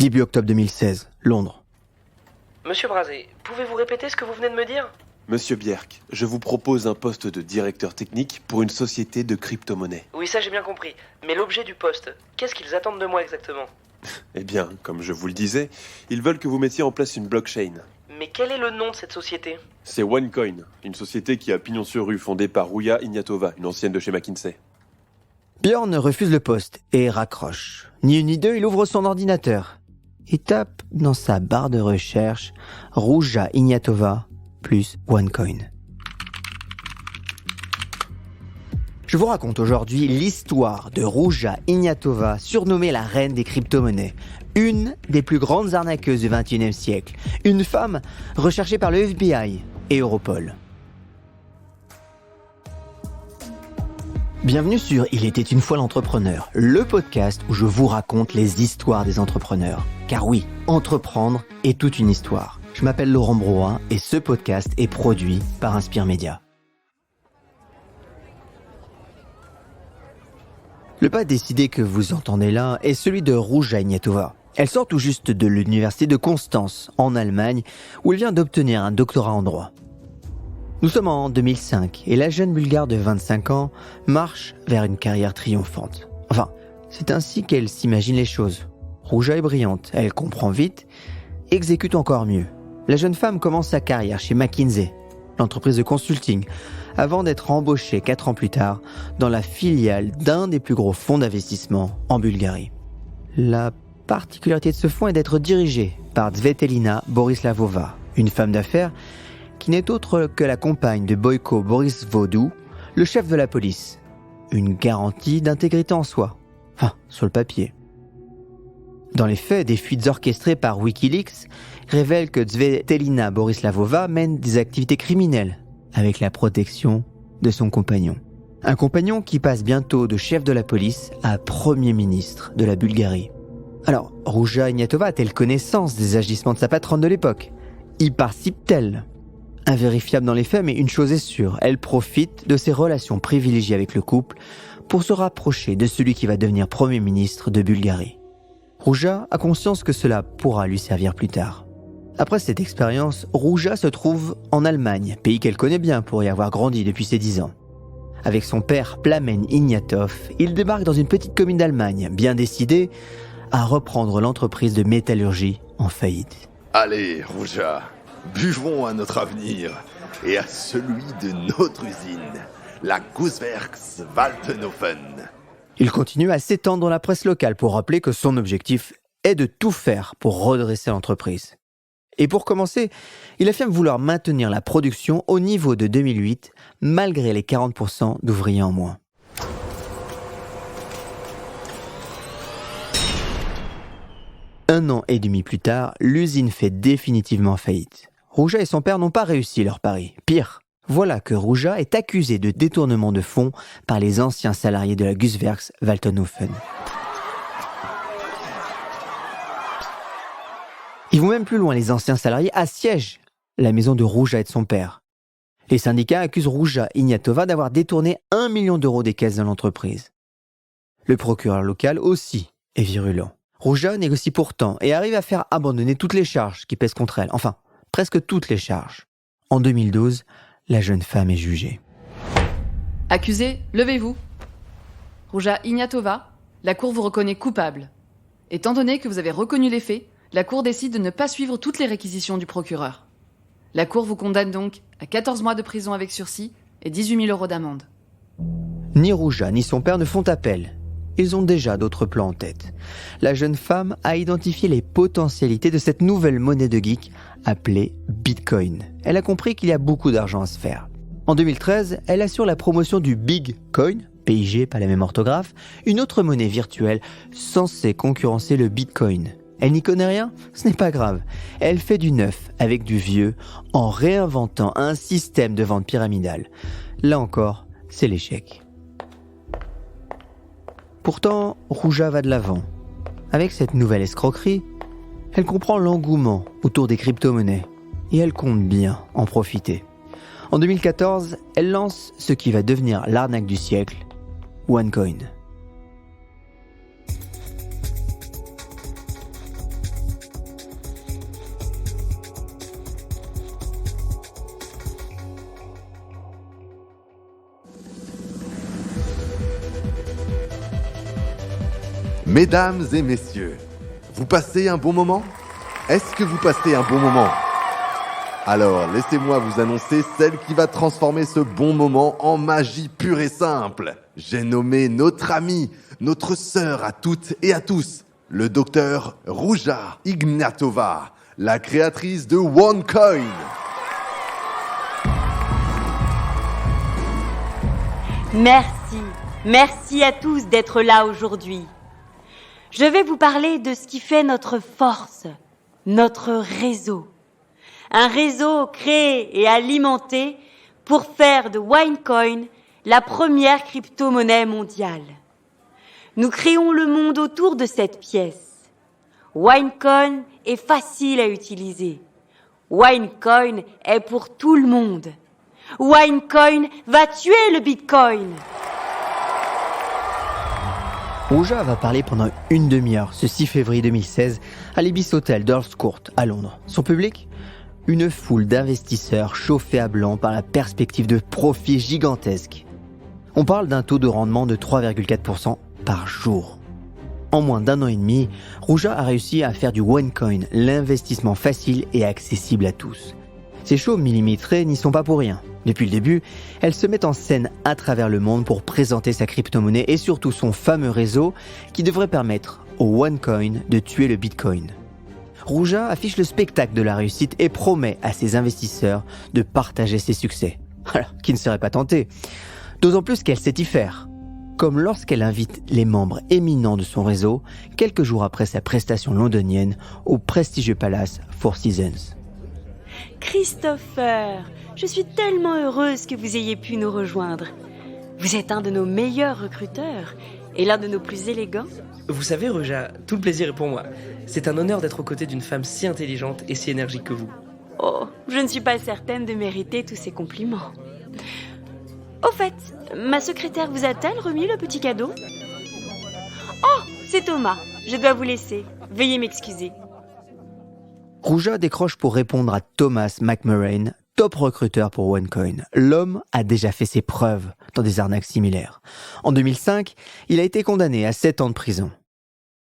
début octobre 2016, Londres. Monsieur Brazé, pouvez-vous répéter ce que vous venez de me dire ? Monsieur Bjerk, je vous propose un poste de directeur technique pour une société de crypto-monnaie. Oui, ça j'ai bien compris. Mais l'objet du poste, qu'est-ce qu'ils attendent de moi exactement ? Eh bien, comme je vous le disais, ils veulent que vous mettiez en place une blockchain. Mais quel est le nom de cette société ? C'est OneCoin, une société qui a pignon sur rue, fondée par Rouya Ignatova, une ancienne de chez McKinsey. Björn refuse le poste et raccroche. Ni une ni deux, il ouvre son ordinateur et tape dans sa barre de recherche Rouya Ignatova plus OneCoin. Je vous raconte aujourd'hui l'histoire de Rouya Ignatova, surnommée la reine des crypto-monnaies, une des plus grandes arnaqueuses du XXIe siècle, une femme recherchée par le FBI et Europol. Bienvenue sur Il était une fois l'entrepreneur, le podcast où je vous raconte les histoires des entrepreneurs. Car oui, entreprendre est toute une histoire. Je m'appelle Laurent Brouin et ce podcast est produit par Inspire Média. Le pas décidé que vous entendez là est celui de Rouya Ignatova. Elle sort tout juste de l'université de Constance, en Allemagne, où elle vient d'obtenir un doctorat en droit. Nous sommes en 2005 et la jeune Bulgare de 25 ans marche vers une carrière triomphante. Enfin, c'est ainsi qu'elle s'imagine les choses. Rouya est brillante, elle comprend vite, exécute encore mieux. La jeune femme commence sa carrière chez McKinsey, l'entreprise de consulting, avant d'être embauchée 4 ans plus tard dans la filiale d'un des plus gros fonds d'investissement en Bulgarie. La particularité de ce fonds est d'être dirigé par Tsvetelina Borislavova, une femme d'affaires qui n'est autre que la compagne de Boyko Borisvodou, le chef de la police. Une garantie d'intégrité en soi. Enfin, sur le papier. Dans les faits, des fuites orchestrées par Wikileaks révèlent que Tsvetelina Borislavova mène des activités criminelles avec la protection de son compagnon. Un compagnon qui passe bientôt de chef de la police à Premier ministre de la Bulgarie. Alors, Rouya Ignatova a-t-elle connaissance des agissements de sa patronne de l'époque ? Y participe-t-elle ? Invérifiable dans les faits, mais une chose est sûre, elle profite de ses relations privilégiées avec le couple pour se rapprocher de celui qui va devenir Premier ministre de Bulgarie. Rouya a conscience que cela pourra lui servir plus tard. Après cette expérience, Rouya se trouve en Allemagne, pays qu'elle connaît bien pour y avoir grandi depuis ses 10 ans. Avec son père Plamen Ignatov, il débarque dans une petite commune d'Allemagne, bien décidé à reprendre l'entreprise de métallurgie en faillite. Allez, Rouya, buvons à notre avenir et à celui de notre usine, la Gusswerks Waltenhofen. Il continue à s'étendre dans la presse locale pour rappeler que son objectif est de tout faire pour redresser l'entreprise. Et pour commencer, il affirme vouloir maintenir la production au niveau de 2008, malgré les 40% d'ouvriers en moins. Un an et demi plus tard, l'usine fait définitivement faillite. Rouya et son père n'ont pas réussi leur pari. Pire, voilà que Rouya est accusé de détournement de fonds par les anciens salariés de la Gusswerks Waltenhofen. Ils vont même plus loin, les anciens salariés assiègent la maison de Rouya et de son père. Les syndicats accusent Rouya Ignatova d'avoir détourné 1 million d'euros des caisses de l'entreprise. Le procureur local aussi est virulent. Rouya négocie pourtant et arrive à faire abandonner toutes les charges qui pèsent contre elle. Enfin, presque toutes les charges. En 2012, la jeune femme est jugée. Accusé, levez-vous. Rouya Ignatova, la Cour vous reconnaît coupable. Étant donné que vous avez reconnu les faits, la Cour décide de ne pas suivre toutes les réquisitions du procureur. La Cour vous condamne donc à 14 mois de prison avec sursis et 18 000 euros d'amende. Ni Rouya ni son père ne font appel. Ils ont déjà d'autres plans en tête. La jeune femme a identifié les potentialités de cette nouvelle monnaie de geek appelée Bitcoin. Elle a compris qu'il y a beaucoup d'argent à se faire. En 2013, elle assure la promotion du Big Coin, PIG, pas la même orthographe, une autre monnaie virtuelle censée concurrencer le Bitcoin. Elle n'y connaît rien ? Ce n'est pas grave. Elle fait du neuf avec du vieux en réinventant un système de vente pyramidale. Là encore, c'est l'échec. Pourtant, Rouya va de l'avant. Avec cette nouvelle escroquerie, elle comprend l'engouement autour des crypto-monnaies et elle compte bien en profiter. En 2014, elle lance ce qui va devenir l'arnaque du siècle, OneCoin. Mesdames et messieurs, vous passez un bon moment? Est-ce que vous passez un bon moment? Alors, laissez-moi vous annoncer celle qui va transformer ce bon moment en magie pure et simple. J'ai nommé notre amie, notre sœur à toutes et à tous, le docteur Ruja Ignatova, la créatrice de OneCoin. Merci à tous d'être là aujourd'hui. Je vais vous parler de ce qui fait notre force, notre réseau. Un réseau créé et alimenté pour faire de OneCoin la première crypto-monnaie mondiale. Nous créons le monde autour de cette pièce. OneCoin est facile à utiliser. OneCoin est pour tout le monde. OneCoin va tuer le Bitcoin. Ruja va parler pendant une demi-heure ce 6 février 2016 à l'Ibis Hotel d'Earls Court à Londres. Son public? Une foule d'investisseurs chauffés à blanc par la perspective de profits gigantesques. On parle d'un taux de rendement de 3,4% par jour. En moins d'un an et demi, Ruja a réussi à faire du OneCoin l'investissement facile et accessible à tous. Ces shows millimétrés n'y sont pas pour rien. Depuis le début, elle se met en scène à travers le monde pour présenter sa crypto-monnaie et surtout son fameux réseau qui devrait permettre au OneCoin de tuer le Bitcoin. Ruja affiche le spectacle de la réussite et promet à ses investisseurs de partager ses succès. Alors, qui ne serait pas tenté? D'autant plus qu'elle sait y faire. Comme lorsqu'elle invite les membres éminents de son réseau quelques jours après sa prestation londonienne au prestigieux palace Four Seasons. Christopher, je suis tellement heureuse que vous ayez pu nous rejoindre. Vous êtes un de nos meilleurs recruteurs et l'un de nos plus élégants. Vous savez, Ruja, tout le plaisir est pour moi. C'est un honneur d'être aux côtés d'une femme si intelligente et si énergique que vous. Oh, je ne suis pas certaine de mériter tous ces compliments. Au fait, ma secrétaire vous a-t-elle remis le petit cadeau? Oh, c'est Thomas. Je dois vous laisser. Veuillez m'excuser. Ruja décroche pour répondre à Thomas McMurrain, top recruteur pour OneCoin. L'homme a déjà fait ses preuves dans des arnaques similaires. En 2005, il a été condamné à 7 ans de prison.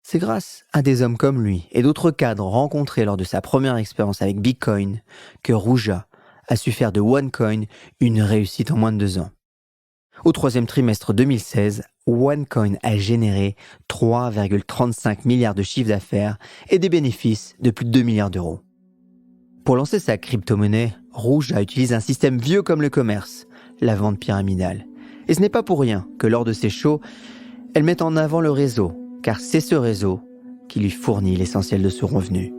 C'est grâce à des hommes comme lui et d'autres cadres rencontrés lors de sa première expérience avec Bitcoin que Ruja a su faire de OneCoin une réussite en moins de 2 ans. Au 3e trimestre 2016, OneCoin a généré 3,35 milliards de chiffre d'affaires et des bénéfices de plus de 2 milliards d'euros. Pour lancer sa crypto-monnaie, Ruja utilise un système vieux comme le commerce, la vente pyramidale. Et ce n'est pas pour rien que lors de ses shows, elle met en avant le réseau, car c'est ce réseau qui lui fournit l'essentiel de son revenu.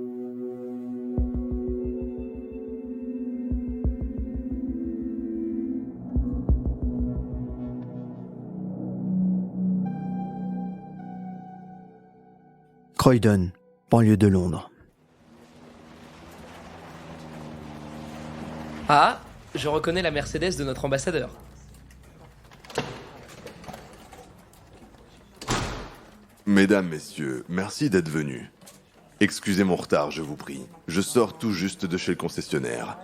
Croydon, banlieue de Londres. Ah, je reconnais la Mercedes de notre ambassadeur. Mesdames, messieurs, merci d'être venus. Excusez mon retard, je vous prie. Je sors tout juste de chez le concessionnaire.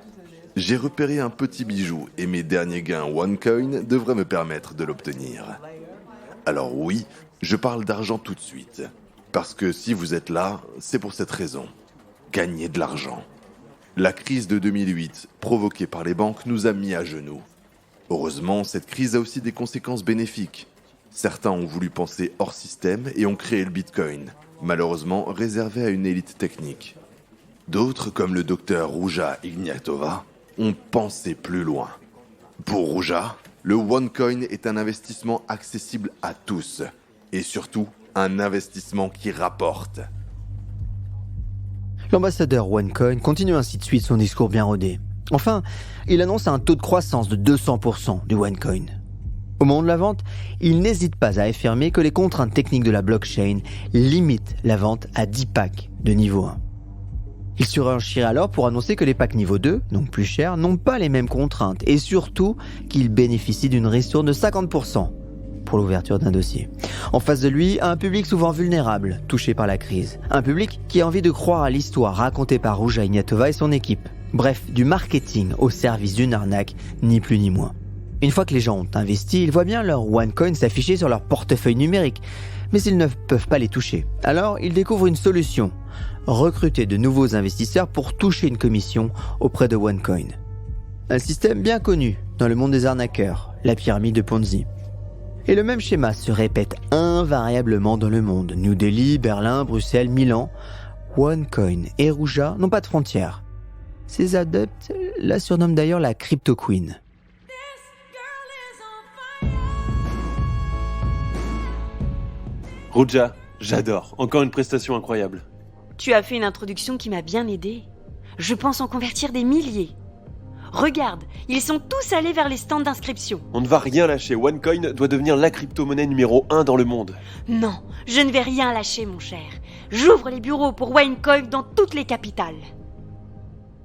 J'ai repéré un petit bijou et mes derniers gains OneCoin devraient me permettre de l'obtenir. Alors oui, je parle d'argent tout de suite. Parce que si vous êtes là, c'est pour cette raison. Gagner de l'argent. La crise de 2008, provoquée par les banques, nous a mis à genoux. Heureusement, cette crise a aussi des conséquences bénéfiques. Certains ont voulu penser hors système et ont créé le Bitcoin, malheureusement réservé à une élite technique. D'autres, comme le docteur Ruja Ignatova, ont pensé plus loin. Pour Ruja, le OneCoin est un investissement accessible à tous, et surtout, un investissement qui rapporte. L'ambassadeur OneCoin continue ainsi de suite son discours bien rodé. Enfin, il annonce un taux de croissance de 200% du OneCoin. Au moment de la vente, il n'hésite pas à affirmer que les contraintes techniques de la blockchain limitent la vente à 10 packs de niveau 1. Il surenchère alors pour annoncer que les packs niveau 2, donc plus chers, n'ont pas les mêmes contraintes et surtout qu'ils bénéficient d'une ristourne de 50% pour l'ouverture d'un dossier. En face de lui, un public souvent vulnérable, touché par la crise. Un public qui a envie de croire à l'histoire racontée par Ruja Ignatova et son équipe. Bref, du marketing au service d'une arnaque, ni plus ni moins. Une fois que les gens ont investi, ils voient bien leur OneCoin s'afficher sur leur portefeuille numérique. mais ils ne peuvent pas les toucher. Alors, ils découvrent une solution, recruter de nouveaux investisseurs pour toucher une commission auprès de OneCoin. Un système bien connu dans le monde des arnaqueurs, la pyramide de Ponzi. Et le même schéma se répète invariablement dans le monde. New Delhi, Berlin, Bruxelles, Milan. OneCoin et Ruja n'ont pas de frontières. Ses adeptes la surnomment d'ailleurs la Crypto Queen. Ruja, j'adore. Encore une prestation incroyable. Tu as fait une introduction qui m'a bien aidé. Je pense en convertir des milliers. Regarde, ils sont tous allés vers les stands d'inscription. On ne va rien lâcher. OneCoin doit devenir la crypto-monnaie numéro 1 dans le monde. Non, je ne vais rien lâcher, mon cher. J'ouvre les bureaux pour OneCoin dans toutes les capitales.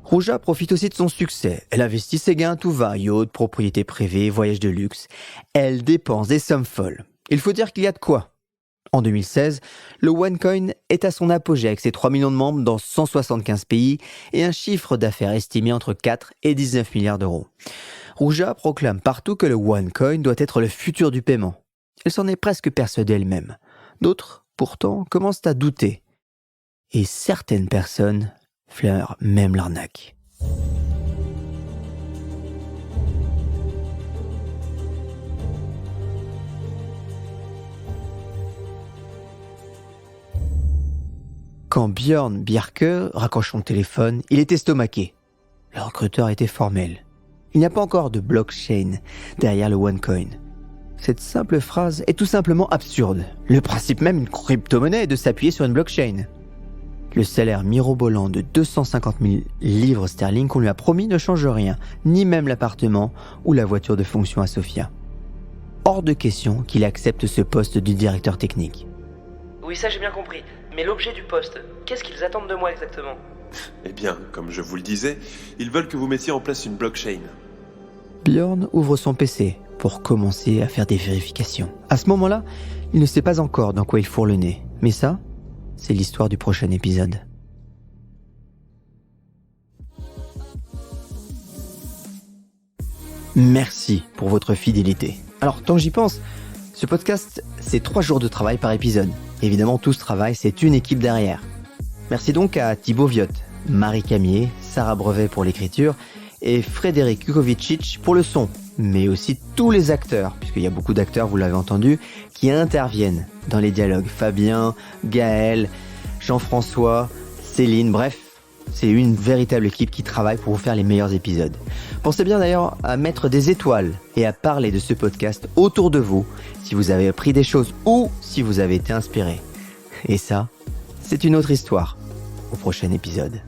Ruja profite aussi de son succès. Elle investit ses gains à tout va, yachts, propriétés privées, voyages de luxe. Elle dépense des sommes folles. Il faut dire qu'il y a de quoi. En 2016, le OneCoin est à son apogée avec ses 3 millions de membres dans 175 pays et un chiffre d'affaires estimé entre 4 et 19 milliards d'euros. Ruja proclame partout que le OneCoin doit être le futur du paiement. Elle s'en est presque persuadée elle-même. D'autres, pourtant, commencent à douter. Et certaines personnes flairent même l'arnaque. Quand Björn Bjerke raccroche son téléphone, il est estomaqué. Le recruteur était formel. Il n'y a pas encore de blockchain derrière le OneCoin. Cette simple phrase est tout simplement absurde. Le principe même d'une crypto-monnaie est de s'appuyer sur une blockchain. Le salaire mirobolant de 250 000 livres sterling qu'on lui a promis ne change rien, ni même l'appartement ou la voiture de fonction à Sofia. Hors de question qu'il accepte ce poste du directeur technique. Oui, ça j'ai bien compris. Mais l'objet du poste, qu'est-ce qu'ils attendent de moi exactement ? Eh bien, comme je vous le disais, ils veulent que vous mettiez en place une blockchain. Björn ouvre son PC pour commencer à faire des vérifications. À ce moment-là, il ne sait pas encore dans quoi il fourre le nez. Mais ça, c'est l'histoire du prochain épisode. Merci pour votre fidélité. Alors, tant que j'y pense, ce podcast, c'est 3 jours de travail par épisode. Évidemment, tout ce travail, c'est une équipe derrière. Merci donc à Thibaut Viotte, Marie Camier, Sarah Brevet pour l'écriture et Frédéric Kukovicic pour le son, mais aussi tous les acteurs, puisqu'il y a beaucoup d'acteurs, vous l'avez entendu, qui interviennent dans les dialogues. Fabien, Gaël, Jean-François, Céline, bref, c'est une véritable équipe qui travaille pour vous faire les meilleurs épisodes. Pensez bien d'ailleurs à mettre des étoiles et à parler de ce podcast autour de vous si vous avez appris des choses ou si vous avez été inspiré. Et ça, c'est une autre histoire au prochain épisode.